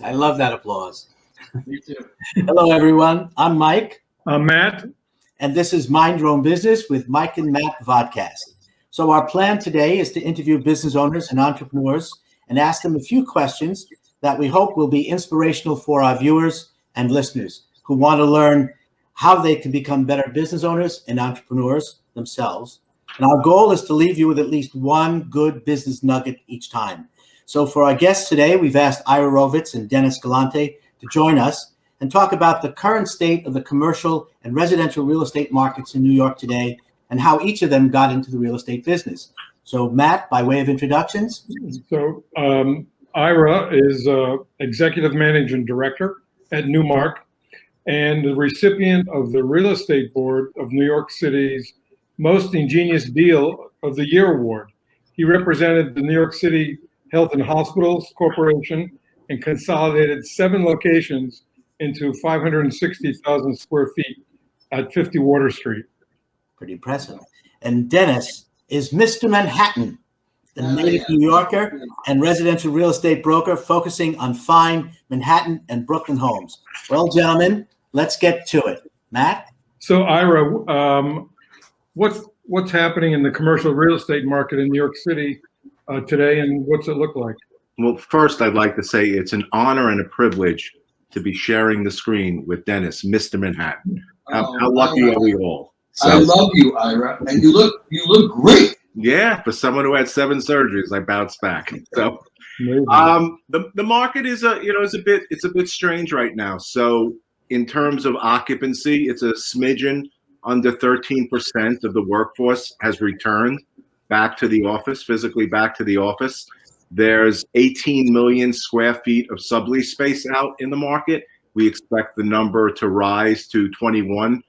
I love that applause. Me too. Hello, everyone. I'm Mike, I'm Matt. and this is Mind Your Own Business with Mike and Matt Vodcast. So our plan today is to interview business owners and entrepreneurs and ask them a few questions that we hope will be inspirational for our viewers and listeners who want to learn how they can become better business owners and entrepreneurs themselves. And our goal is to leave you with at least one good business nugget each time. So for our guests today, we've asked Ira Rovitz and Dennis Galante to join us and talk about the current state of the commercial and residential real estate markets in New York today and how each of them got into the real estate business. So Matt, by way of introductions. So Ira is Executive Managing Director at Newmark and the recipient of the Real Estate Board of New York City's Most Ingenious Deal of the Year Award. He represented the New York City Health and Hospitals Corporation and consolidated 7 locations into 560,000 square feet at 50 Water Street. Pretty impressive. And Dennis is Mr. Manhattan, the native New Yorker and residential real estate broker focusing on fine Manhattan and Brooklyn homes. Well, gentlemen, let's get to it. Matt? So Ira, what's happening in the commercial real estate market in New York City today, and what's it look like? Well, first, I'd like to say it's an honor and a privilege to be sharing the screen with Dennis, Mr. Manhattan. How lucky are we all? So, I love you, Ira, and you look great. Yeah, for someone who had 7 surgeries, I bounced back. So, the market is a bit strange right now. So, in terms of occupancy, it's a smidgen under 13% of the workforce has returned back to the office, physically back to the office. There's 18 million square feet of sublease space out in the market. We expect the number to rise to 21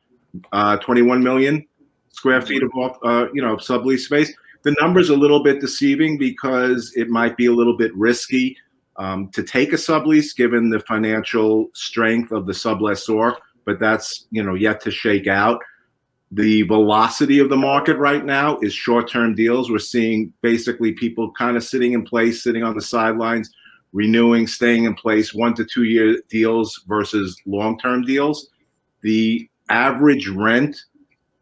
million square feet of sublease space. The number's a little bit deceiving because it might be a little bit risky to take a sublease given the financial strength of the sublessor, but that's yet to shake out. The velocity of the market right now is short-term deals. We're seeing basically people kind of sitting in place, sitting on the sidelines, renewing, staying in place, 1 to 2 year deals versus long-term deals. The average rent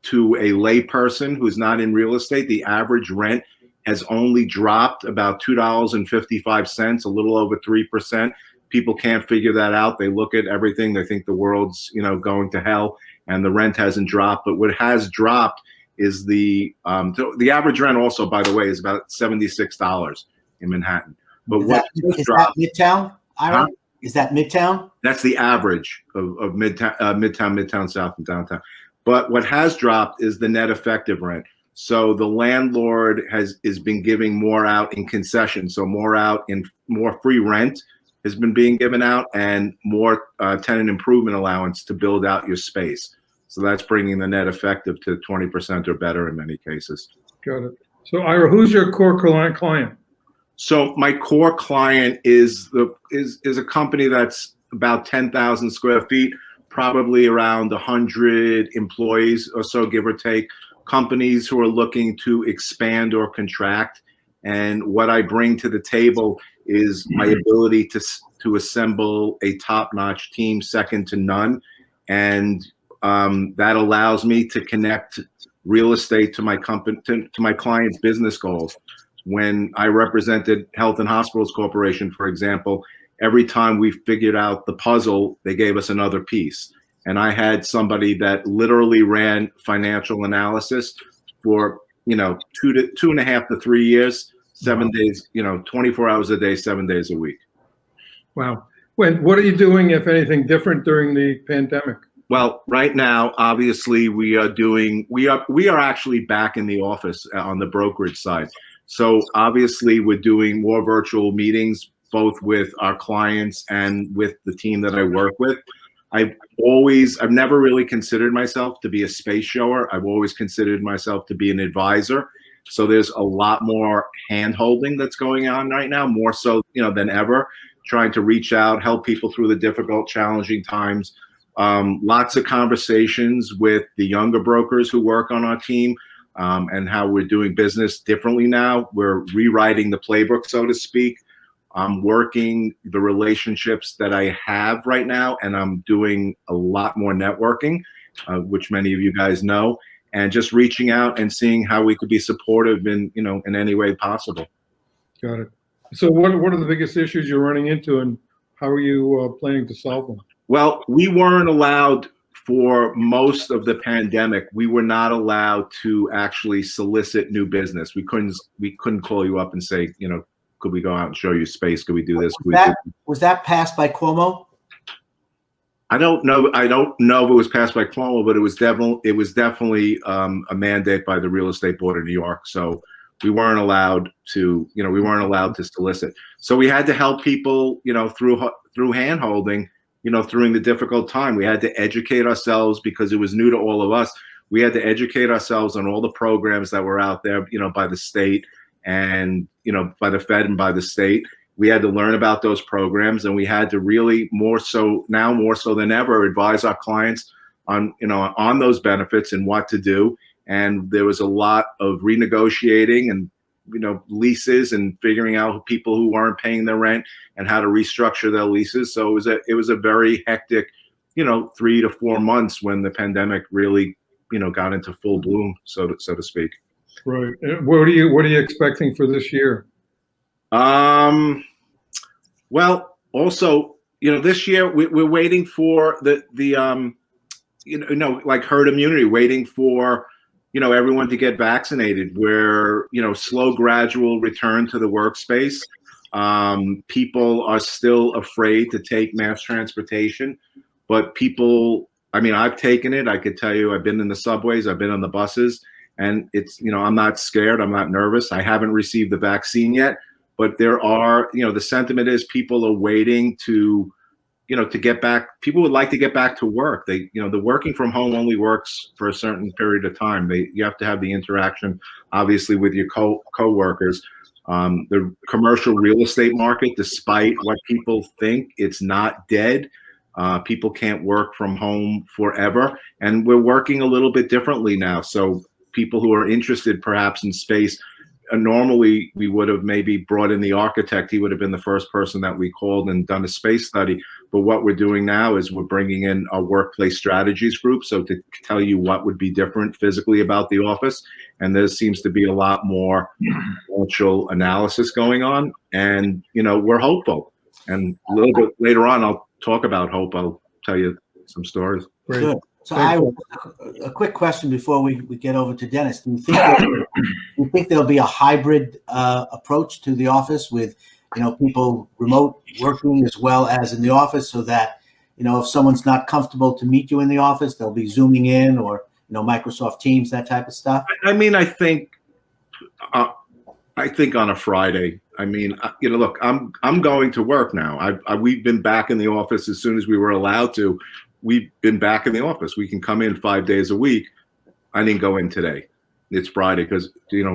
to a layperson who's not in real estate, the average rent has only dropped about $2.55, a little over 3%. People can't figure that out. They look at everything. They think the world's, going to hell, and the rent hasn't dropped. But what has dropped is the average rent also, by the way, is about $76 in Manhattan. But is that Midtown, Ira? Huh? Is that Midtown? That's the average of Midtown South, and downtown. But what has dropped is the net effective rent. So the landlord has been giving more out in concessions, so more free rent has been being given out, and more tenant improvement allowance to build out your space. So that's bringing the net effective to 20% or better in many cases. Got it. So Ira, who's your core client? So my core client is a company that's about 10,000 square feet, probably around 100 employees or so, give or take. Companies who are looking to expand or contract. And what I bring to the table is my ability to assemble a top-notch team, second to none. And that allows me to connect real estate to my company, to my clients' business goals. When I represented Health and Hospitals Corporation, for example, every time we figured out the puzzle, they gave us another piece. And I had somebody that literally ran financial analysis for 2.5 to 3 years, 7 days, 24 hours a day, 7 days a week. Wow. What are you doing, if anything, different during the pandemic? Well, right now, obviously, we are actually back in the office on the brokerage side. So obviously, we're doing more virtual meetings, both with our clients and with the team that I work with. I've never really considered myself to be a space shower. I've always considered myself to be an advisor. So there's a lot more hand holding that's going on right now, more so, than ever, trying to reach out, help people through the difficult, challenging times. Lots of conversations with the younger brokers who work on our team, and how we're doing business differently now. We're rewriting the playbook, so to speak. I'm working the relationships that I have right now, and I'm doing a lot more networking, which many of you guys know, and just reaching out and seeing how we could be supportive in, in any way possible. Got it. So what are the biggest issues you're running into, and how are you planning to solve them? Well, we weren't allowed for most of the pandemic. We were not allowed to actually solicit new business. We couldn't call you up and say, could we go out and show you space? Could we do this? Was that passed by Cuomo? I don't know. I don't know if it was passed by Cuomo, but it was definitely a mandate by the Real Estate Board of New York. So we weren't allowed to, solicit. So we had to help people, through hand holding, during the difficult time. We had to educate ourselves because it was new to all of us. We had to educate ourselves on all the programs that were out there, by the state and, by the Fed and by the state. We had to learn about those programs, and we had to really more so than ever advise our clients on, on those benefits and what to do. And there was a lot of renegotiating and, leases and figuring out people who weren't paying their rent and how to restructure their leases. So it was a very hectic, 3 to 4 months when the pandemic really, got into full bloom, so to speak. Right. What are you expecting for this year? Well, also, this year we're waiting for the like herd immunity, waiting for, everyone to get vaccinated. We're, slow, gradual return to the workspace. People are still afraid to take mass transportation, but people, I've taken it. I could tell you, I've been in the subways, I've been on the buses, and it's, I'm not scared. I'm not nervous. I haven't received the vaccine yet, but there are, the sentiment is people are waiting to, to get back. People would like to get back to work. The working from home only works for a certain period of time. You have to have the interaction, obviously, with your co-workers. The commercial real estate market, despite what people think, it's not dead. People can't work from home forever, and we're working a little bit differently now. So people who are interested perhaps in space, normally we would have maybe brought in the architect. He would have been the first person that we called and done a space study. But what we're doing now is we're bringing in our workplace strategies group. So to tell you what would be different physically about the office. And there seems to be a lot more financial analysis going on. And, we're hopeful. And a little bit later on, I'll talk about hope. I'll tell you some stories. Good. So a quick question before we get over to Dennis. Do you think there'll be a hybrid approach to the office with, people remote working as well as in the office, so that, if someone's not comfortable to meet you in the office, they'll be Zooming in or, Microsoft Teams, that type of stuff? I think on a Friday, look, I'm going to work now. We've been back in the office as soon as we were allowed to. We've been back in the office. We can come in 5 days a week. I didn't go in today. It's Friday because,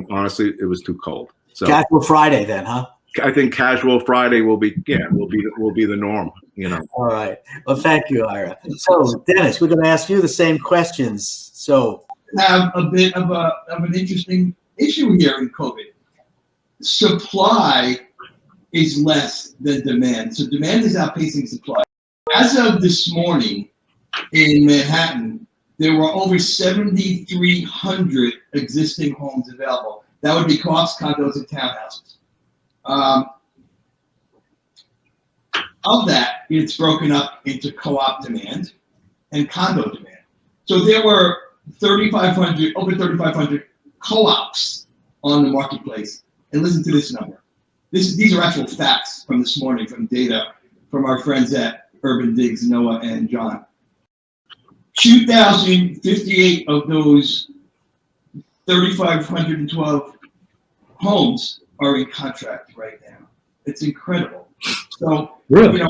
honestly, it was too cold. So Casual Friday then, huh? I think casual Friday will be the norm, All right. Well, thank you, Ira. So, Dennis, we're going to ask you the same questions. So, have a bit of an interesting issue here in COVID. Supply is less than demand. So demand is outpacing supply. As of this morning in Manhattan, there were over 7,300 existing homes available. That would be co-ops, condos, and townhouses. Of that, it's broken up into co-op demand and condo demand. So there were over 3,500 co-ops on the marketplace. And listen to this number. These are actual facts from this morning, from data from our friends at Urban Digs, Noah and John. 2,058 of those 3,512 homes are in contract right now. It's incredible. So, really?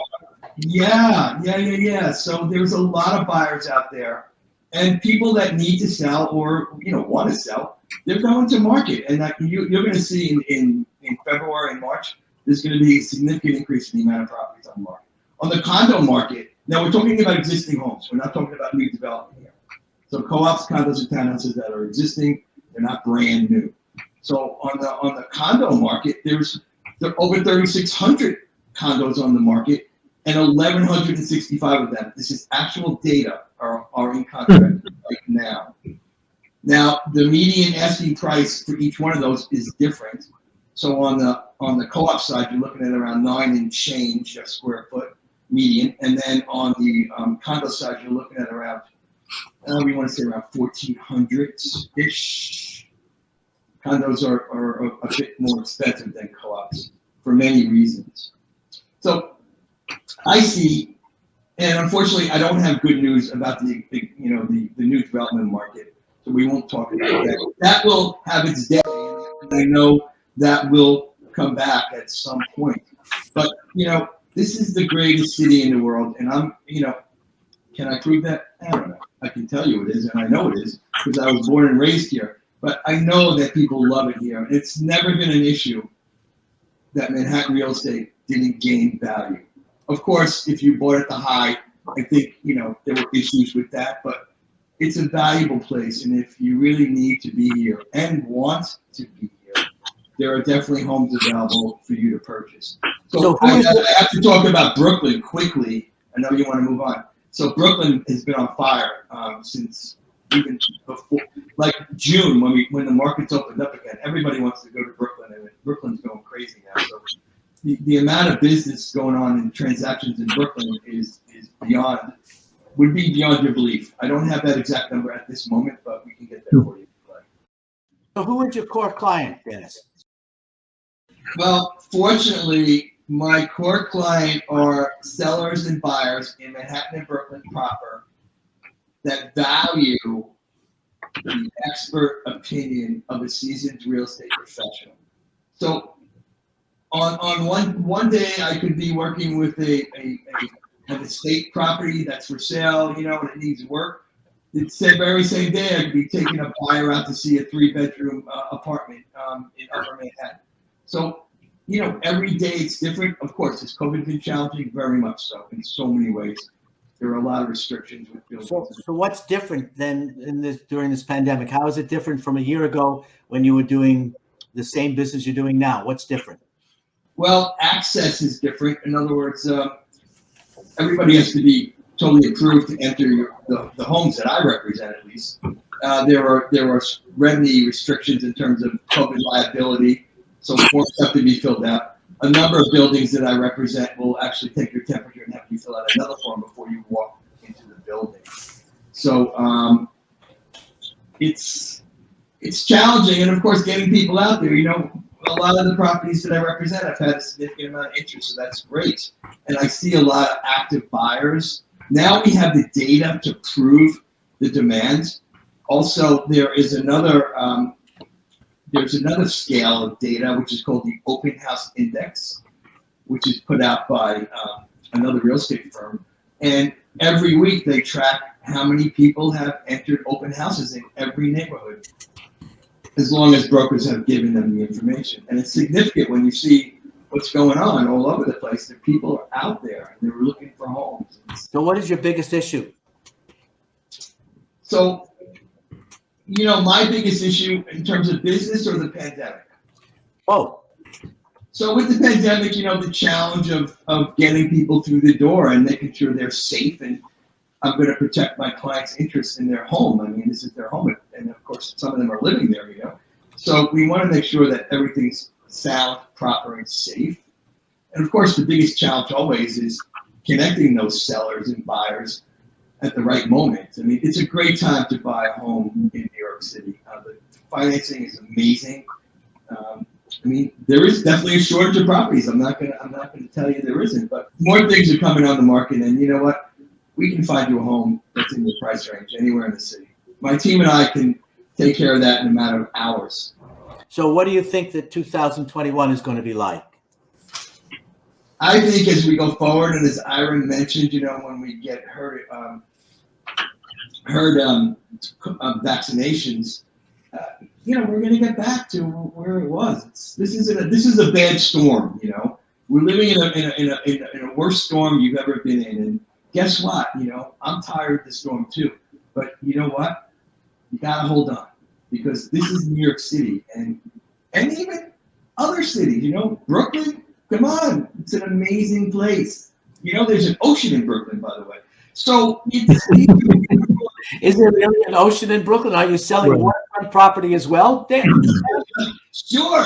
Yeah. So there's a lot of buyers out there, and people that need to sell or want to sell, they're going to market. And you're going to see in February and March, there's going to be a significant increase in the amount of properties on the market. On the condo market, now we're talking about existing homes. We're not talking about new development here. So co-ops, condos, and townhouses that are existing, they're not brand new. So on the condo market, there's there are over 3,600 condos on the market, and 1,165 of them, this is actual data, are in contract right now. Now, the median asking price for each one of those is different. So on the co-op side, you're looking at around 9 and change a square foot median, and then on the condo side, you're looking at around, we want to say around 1,400-ish. Condos are a bit more expensive than co-ops for many reasons. So I see, and unfortunately, I don't have good news about the new development market, so we won't talk about that. That will have its day, and I know that will come back at some point. But this is the greatest city in the world, and can I prove that? I don't know. I can tell you it is, and I know it is because I was born and raised here. But I know that people love it here. It's never been an issue that Manhattan real estate didn't gain value. Of course, if you bought at the high, I think, there were issues with that, but it's a valuable place. And if you really need to be here and want to be here, there are definitely homes available for you to purchase. So I have to talk about Brooklyn quickly. I know you want to move on. So Brooklyn has been on fire since even before, like June, when the markets opened up again. Everybody wants to go to Brooklyn, and Brooklyn's going crazy now. So the amount of business going on in transactions in Brooklyn would be beyond your belief. I don't have that exact number at this moment, but we can get that for you. So who is your core client, Dennis? Well, fortunately, my core client are sellers and buyers in Manhattan and Brooklyn proper that value the expert opinion of a seasoned real estate professional. So on one day, I could be working with an estate property that's for sale, and it needs work. The very same day, I could be taking a buyer out to see a 3-bedroom apartment in Upper Manhattan. So, every day it's different. Of course, has COVID been challenging? Very much so, in so many ways. There are a lot of restrictions with buildings. So what's different than during this pandemic? How is it different from a year ago when you were doing the same business you're doing now? What's different? Well, access is different. In other words, everybody has to be totally approved to enter the homes that I represent, at least. There are revenue restrictions in terms of COVID liability, so forms have to be filled out. A number of buildings that I represent will actually take your temperature and have you fill out another form before you walk into the building. So it's challenging, and of course, getting people out there. A lot of the properties that I represent, I've had a significant amount of interest, so that's great. And I see a lot of active buyers. Now we have the data to prove the demand. Also, there is another scale of data, which is called the Open House Index, which is put out by another real estate firm. And every week they track how many people have entered open houses in every neighborhood, as long as brokers have given them the information. And it's significant when you see what's going on all over the place, that people are out there and they're looking for homes. So what is your biggest issue? So, my biggest issue in terms of business or the pandemic? Oh. So with the pandemic, the challenge of getting people through the door and making sure they're safe, and I'm going to protect my clients' interests in their home. I mean, this is their home, and of course, some of them are living there, So we want to make sure that everything's sound, proper, and safe. And of course, the biggest challenge always is connecting those sellers and buyers at the right moment. I mean, it's a great time to buy a home in New York City. The financing is amazing. There is definitely a shortage of properties. I'm not gonna tell you there isn't, but more things are coming on the market, and you know what? We can find you a home that's in the price range anywhere in the city. My team and I can take care of that in a matter of hours. So what do you think that 2021 is going to be like? I think as we go forward, and as Ira mentioned, when we get herd vaccinations, we're going to get back to where it was. This is a bad storm. We're living in a worse storm you've ever been in, and guess what? I'm tired of the storm too. But you know what? You got to hold on, because this is New York City, and even other cities, Brooklyn, come on, it's an amazing place. There's an ocean in Brooklyn, by the way. So is there really an ocean in Brooklyn? Are you selling waterfront property as well? Sure.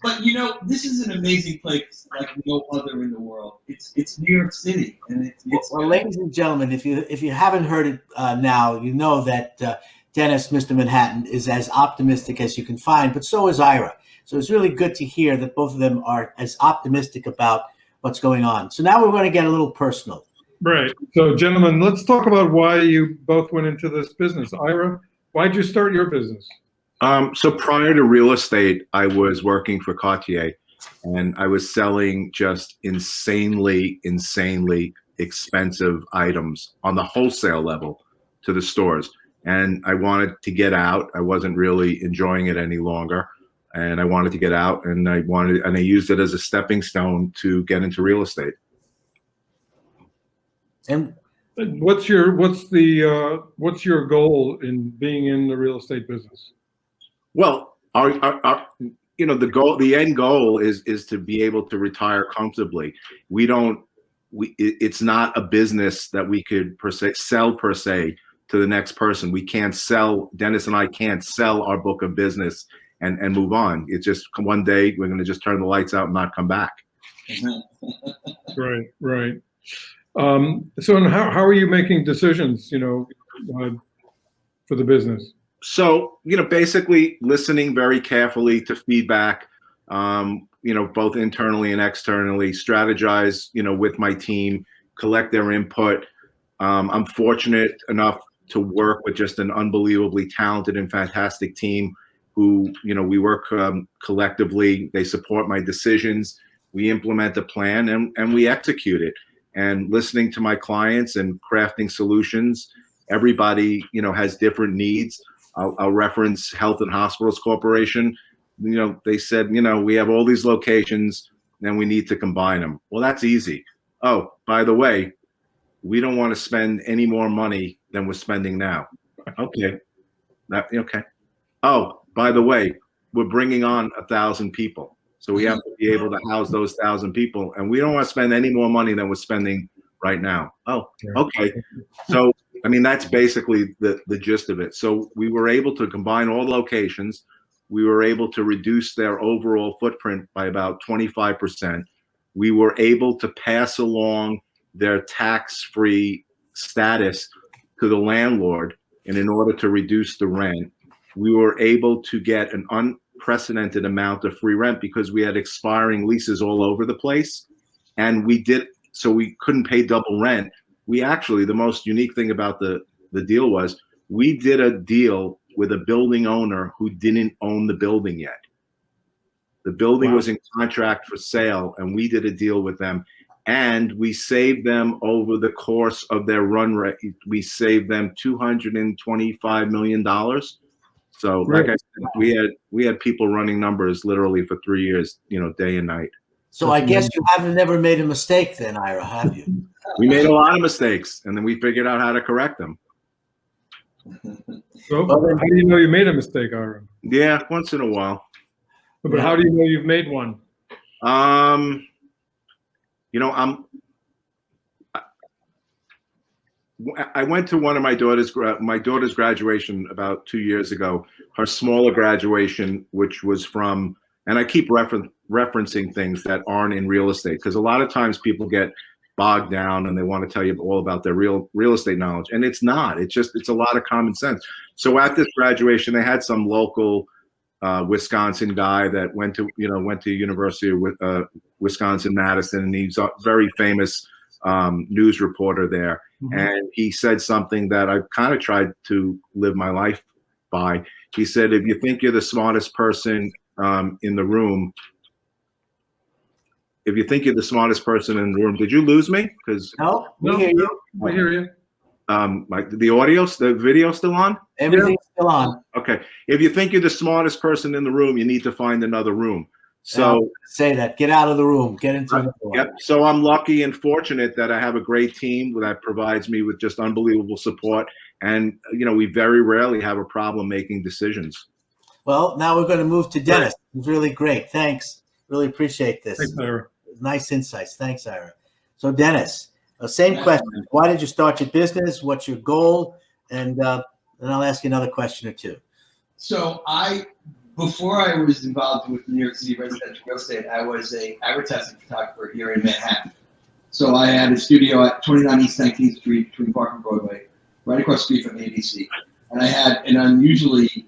But this is an amazing place like no other in the world. It's New York City, and well, ladies and gentlemen, if you haven't heard it now, you know that Dennis, Mr. Manhattan, is as optimistic as you can find, but so is Ira. So it's really good to hear that both of them are as optimistic about what's going on. So now we're going to get a little personal. Right. So, gentlemen, let's talk about why you both went into this business. Ira, why'd you start your business? So prior to real estate, I was working for Cartier, and I was selling just insanely expensive items on the wholesale level to the stores. And I wanted to get out. I wasn't really enjoying it any longer, and I wanted to get out. And I used it as a stepping stone to get into real estate. And what's your goal in being in the real estate business? Well, the end goal is to be able to retire comfortably. It's not a business that we could sell to the next person. We can't sell, Dennis and I can't sell our book of business and move on. It's just one day we're going to just turn the lights out and not come back. Right. So how are you making decisions, for the business? So, basically listening very carefully to feedback, both internally and externally, strategize, with my team, collect their input. I'm fortunate enough to work with just an unbelievably talented and fantastic team who, we work collectively. They support my decisions. We implement a plan and we execute it. And listening to my clients and crafting solutions, everybody, has different needs. I'll reference Health and Hospitals Corporation. They said, we have all these locations and we need to combine them. Well, that's easy. Oh, by the way, we don't want to spend any more money than we're spending now. Okay. Okay. Oh, by the way, we're bringing on 1,000 people. So we have to be able to house those 1,000 people, and we don't want to spend any more money than we're spending right now. Oh, okay. So, that's basically the gist of it. So we were able to combine all locations. We were able to reduce their overall footprint by about 25%. We were able to pass along their tax-free status to the landlord, and in order to reduce the rent, we were able to get an unprecedented amount of free rent because we had expiring leases all over the place, and we couldn't pay double rent. We actually, the most unique thing about the deal was we did a deal with a building owner who didn't own the building yet. The building was in contract for sale, and we did a deal with them, and we saved them over the course of their run rate. We saved them $225 million. So, like I said, we had people running numbers literally for 3 years, day and night. So I guess you haven't never made a mistake then, Ira, have you? We made a lot of mistakes, and then we figured out how to correct them. So, how do you know you made a mistake, Ira? Yeah, once in a while. But how do you know you've made one? I went to one of my daughter's graduation about 2 years ago. Her smaller graduation, which was from, and I keep referencing things that aren't in real estate because a lot of times people get bogged down and they want to tell you all about their real estate knowledge, and it's not. It's a lot of common sense. So at this graduation, they had some local Wisconsin guy that went to University of Wisconsin-Madison, and he's a very famous news reporter there. Mm-hmm. And he said something that I've kind of tried to live my life by. He said, if you think you're the smartest person in the room, did you lose me? No, we hear you. We hear you. The video still on? Everything's still on. Okay. If you think you're the smartest person in the room, you need to find another room. So say that. Get out of the room. Get into the room. Yep. So I'm lucky and fortunate that I have a great team that provides me with just unbelievable support. And, we very rarely have a problem making decisions. Well, now we're going to move to Dennis. It was really great. Thanks. Really appreciate this. Thanks, Ira. Nice insights. Thanks, Ira. So, Dennis, same question. Why did you start your business? What's your goal? And then I'll ask you another question or two. So before I was involved with New York City residential real estate, I was a advertising photographer here in Manhattan. So I had a studio at 29 East 19th Street between Park and Broadway, right across the street from ABC. And I had an unusually,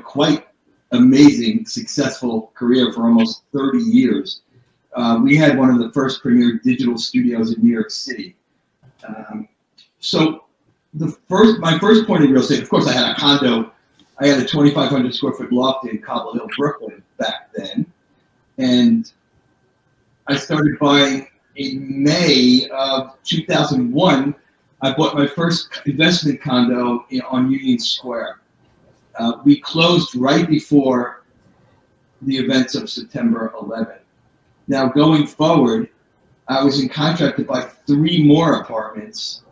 quite amazing, successful career for almost 30 years. We had one of the first premier digital studios in New York City. So my first point in real estate, of course, I had a condo. I had a 2,500 square foot loft in Cobble Hill, Brooklyn back then. And I started buying in May of 2001. I bought my first investment condo on Union Square. We closed right before the events of September 11th. Now, going forward, I was in contract to buy 3 more apartments,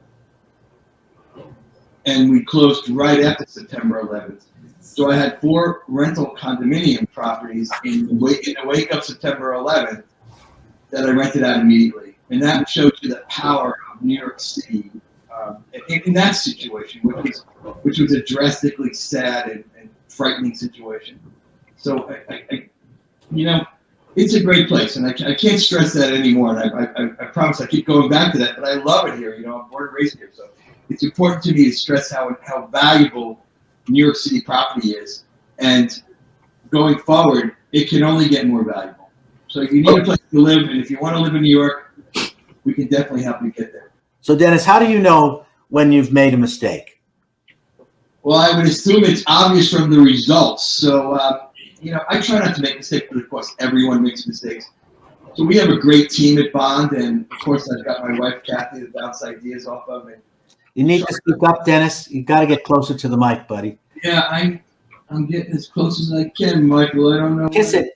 and we closed right after September 11th. So I had 4 rental condominium properties in the wake of September 11th that I rented out immediately. And that shows you the power of New York City in that situation, which was a drastically sad and frightening situation. So, it's a great place, and I can't stress that anymore. And I promise I keep going back to that, but I love it here. I'm born and raised here, so it's important to me to stress how valuable New York City property is, and going forward, it can only get more valuable. So you need a place to live, and if you want to live in New York, we can definitely help you get there. So, Dennis, how do you know when you've made a mistake? Well, I would assume it's obvious from the results. So, I try not to make mistakes, but of course, everyone makes mistakes. So we have a great team at Bond, and of course, I've got my wife, Kathy, to bounce ideas off of. And you need to speak up, Dennis. You've got to get closer to the mic, buddy. Yeah, I'm getting as close as I can, Michael. I don't know. Kiss it.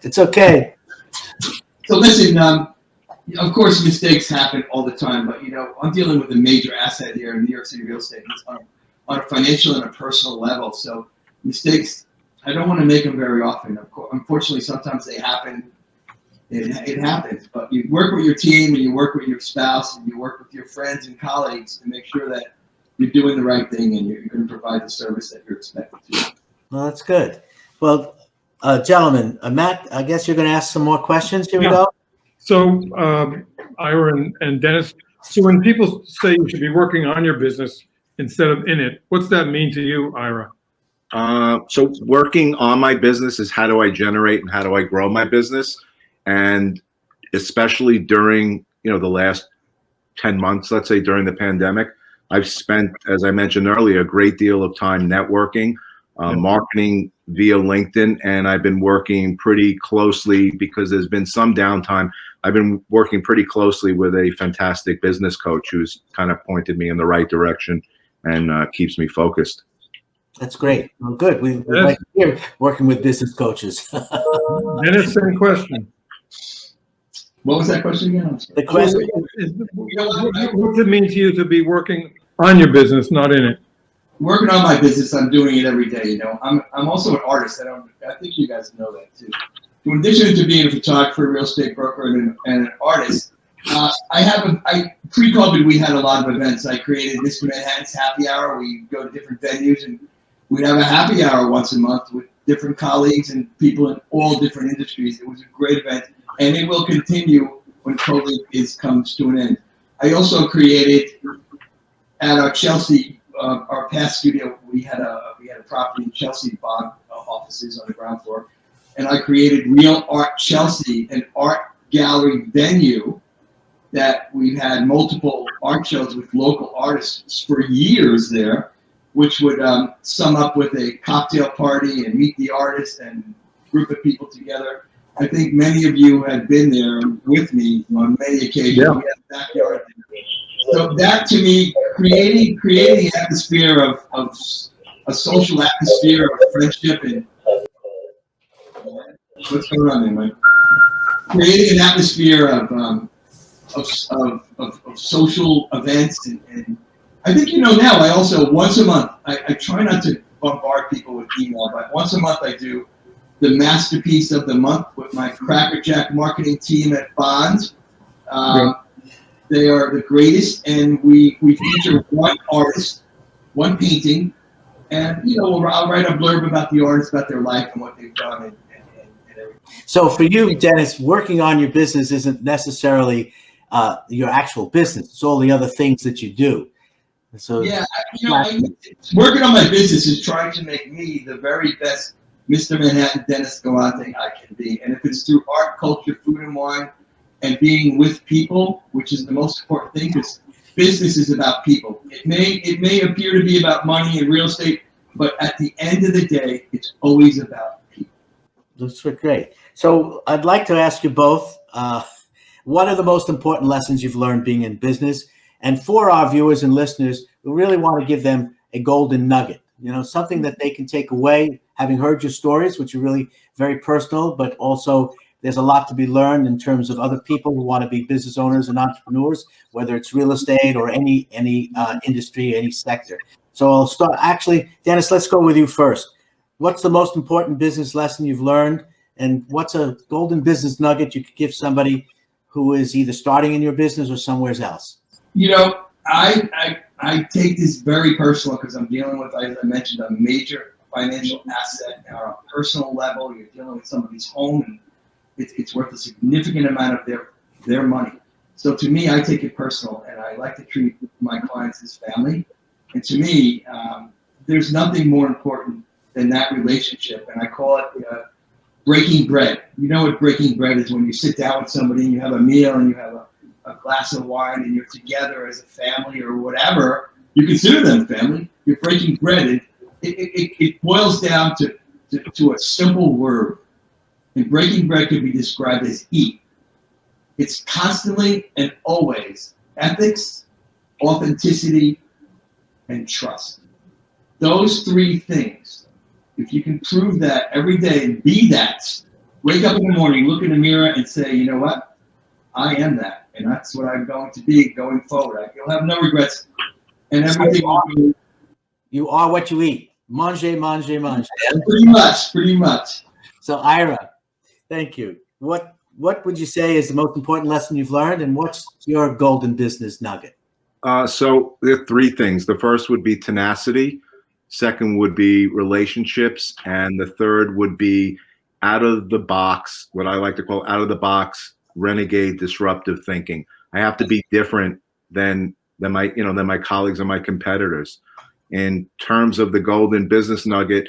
It's okay. So listen, of course, mistakes happen all the time, but I'm dealing with a major asset here in New York City real estate on a financial and a personal level. So mistakes, I don't want to make them very often. Unfortunately, sometimes they happen. It happens, but you work with your team, and you work with your spouse, and you work with your friends and colleagues to make sure that you're doing the right thing and you're going to provide the service that you're expected to. Well, that's good. Well, gentlemen, Matt, I guess you're going to ask some more questions. Here we go. So, Ira and Dennis, so when people say you should be working on your business instead of in it, what's that mean to you, Ira? So working on my business is how do I generate and how do I grow my business? And especially during, the last 10 months, let's say during the pandemic, I've spent, as I mentioned earlier, a great deal of time networking, marketing via LinkedIn, and I've been working pretty closely because there's been some downtime. I've been working pretty closely with a fantastic business coach who's kind of pointed me in the right direction and keeps me focused. That's great. Well, good. We like to hear working with business coaches. Dennis, same question. What was that question again? The question What does it mean to you to be working on your business, not in it? Working on my business, I'm doing it every day. I'm also an artist. I think you guys know that too. In addition to being a photographer, real estate broker, and an artist, pre-COVID we had a lot of events. I created Mr. Manhattan's Happy Hour. We go to different venues and we'd have a happy hour once a month with different colleagues and people in all different industries. It was a great event, and it will continue when COVID comes to an end. I also created at our Chelsea, our past studio. We had a property in Chelsea, Bond offices on the ground floor, and I created Real Art Chelsea, an art gallery venue that we've had multiple art shows with local artists for years there, which would sum up with a cocktail party and meet the artist and group of people together. I think many of you had been there with me on many occasions. Yeah. We had a backyard there. So that, to me, creating an atmosphere of a social atmosphere of friendship and what's going on there, Mike? Creating an atmosphere of social events and I think now I also once a month I try not to bombard people with email, but once a month I do the masterpiece of the month with my crackerjack marketing team at Bond. They are the greatest, and we feature one artist, one painting, and I'll write a blurb about the artist, about their life and what they've done, and everything. So for you, Dennis, working on your business isn't necessarily your actual business; it's all the other things that you do. So yeah, working on my business is trying to make me the very best Mr. Manhattan Dennis Galante I can be, and if it's through art, culture, food, and wine, and being with people, which is the most important thing, because business is about people. It may appear to be about money and real estate, but at the end of the day, it's always about people. That's great. So I'd like to ask you both, what are the most important lessons you've learned being in business? And for our viewers and listeners, we really want to give them a golden nugget, something that they can take away, having heard your stories, which are really very personal, but also there's a lot to be learned in terms of other people who want to be business owners and entrepreneurs, whether it's real estate or any industry, any sector. So I'll start. Actually, Dennis, let's go with you first. What's the most important business lesson you've learned, and what's a golden business nugget you could give somebody who is either starting in your business or somewhere else? I take this very personal because I'm dealing with, as I mentioned, a major financial asset on a personal level. You're dealing with somebody's home, and it's worth a significant amount of their money. So to me, I take it personal, and I like to treat my clients as family. And to me, there's nothing more important than that relationship, and I call it breaking bread. You know what breaking bread is? When you sit down with somebody and you have a meal and you have a glass of wine and you're together as a family or whatever, you consider them family. You're breaking bread, and it boils down to a simple word. And breaking bread could be described as eat. It's constantly and always ethics, authenticity, and trust. Those three things, if you can prove that every day and be that, wake up in the morning, look in the mirror and say, you know what? I am that. And that's what I'm going to be going forward. You'll have no regrets. And everything you are what you eat. Manger, manger, manger. Pretty much. So Ira, thank you. What would you say is the most important lesson you've learned, and what's your golden business nugget? So there are three things. The first would be tenacity. Second would be relationships. And the third would be out of the box, what I like to call out of the box, renegade, disruptive thinking. I have to be different than my colleagues and my competitors. In terms of the golden business nugget,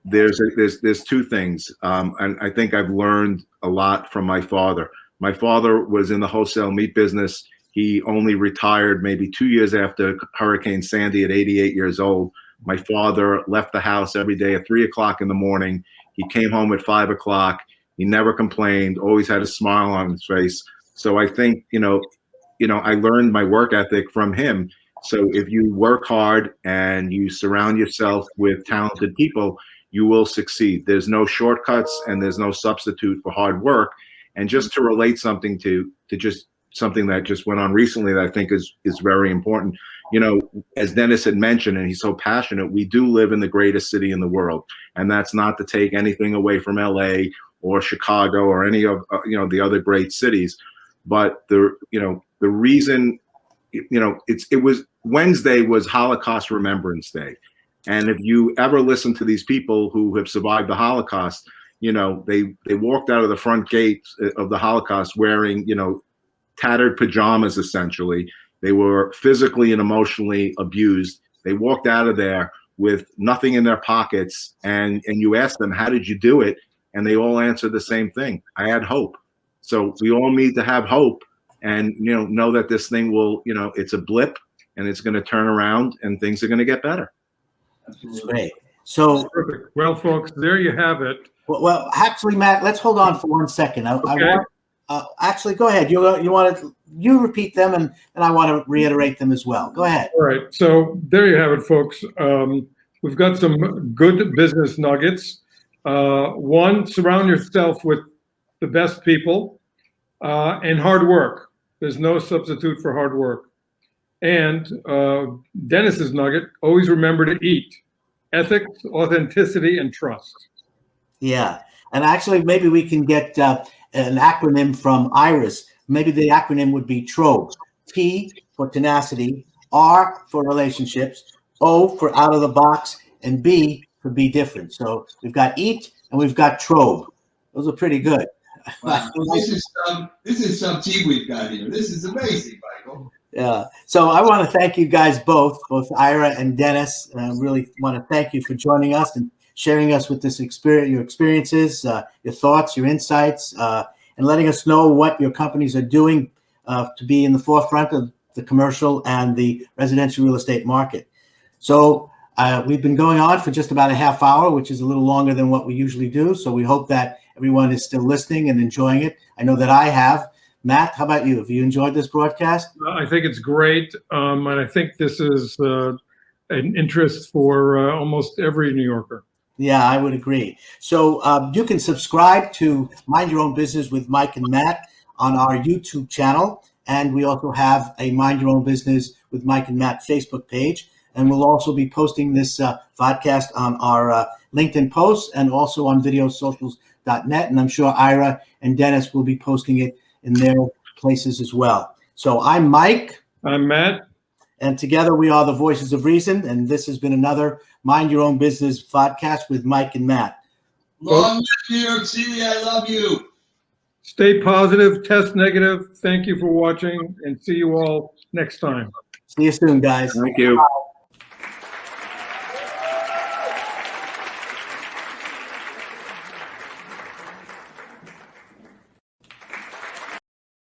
there's two things. And I think I've learned a lot from my father. My father was in the wholesale meat business. He only retired maybe 2 years after Hurricane Sandy at 88 years old. My father left the house every day at 3 o'clock in the morning. He came home at 5 o'clock. He never complained, always had a smile on his face. So I think, I learned my work ethic from him. So if you work hard and you surround yourself with talented people, you will succeed. There's no shortcuts and there's no substitute for hard work. And just to relate something to just something that just went on recently that I think is very important. As Dennis had mentioned, and he's so passionate, we do live in the greatest city in the world. And that's not to take anything away from LA or Chicago or any of the other great cities. But the reason, it was Wednesday was Holocaust Remembrance Day. And if you ever listen to these people who have survived the Holocaust, they walked out of the front gate of the Holocaust wearing, tattered pajamas, essentially. They were physically and emotionally abused. They walked out of there with nothing in their pockets. And you ask them, how did you do it? And they all answered the same thing. I had hope. So we all need to have hope and, know that this thing will, it's a blip and it's going to turn around and things are going to get better. That's great. So, perfect. Well, folks, there you have it. Well, actually, Matt, let's hold on for 1 second. Okay. Actually, go ahead. You repeat them, and I want to reiterate them as well. Go ahead. All right. So there you have it, folks. We've got some good business nuggets. One, surround yourself with the best people and hard work. There's no substitute for hard work. And Dennis's nugget, always remember to eat. Ethics, authenticity, and trust. Yeah. And actually, maybe we can get an acronym from Iris. Maybe the acronym would be TROBE. T for tenacity, R for relationships, O for out of the box, and B for be different. So we've got EAT and we've got TROBE. Those are pretty good. Wow. This is some tea we've got here. This is amazing, Michael. Yeah. So I want to thank you guys both Ira and Dennis. I really want to thank you for joining us and sharing us with this experience, your experiences, your thoughts, your insights, and letting us know what your companies are doing to be in the forefront of the commercial and the residential real estate market. So we've been going on for just about a half hour, which is a little longer than what we usually do. So we hope that everyone is still listening and enjoying it. I know that I have. Matt, how about you? Have you enjoyed this broadcast? I think it's great. And I think this is an interest for almost every New Yorker. Yeah, I would agree. So you can subscribe to Mind Your Own Business with Mike and Matt on our YouTube channel. And we also have a Mind Your Own Business with Mike and Matt Facebook page. And we'll also be posting this podcast on our LinkedIn posts and also on videosocials.net. And I'm sure Ira and Dennis will be posting it in their places as well. So I'm Mike. I'm Matt. And together we are the Voices of Reason. And this has been another Mind Your Own Business podcast with Mike and Matt. Long live New York City. I love you. Stay positive, test negative. Thank you for watching, and see you all next time. See you soon, guys. Thank you. Bye.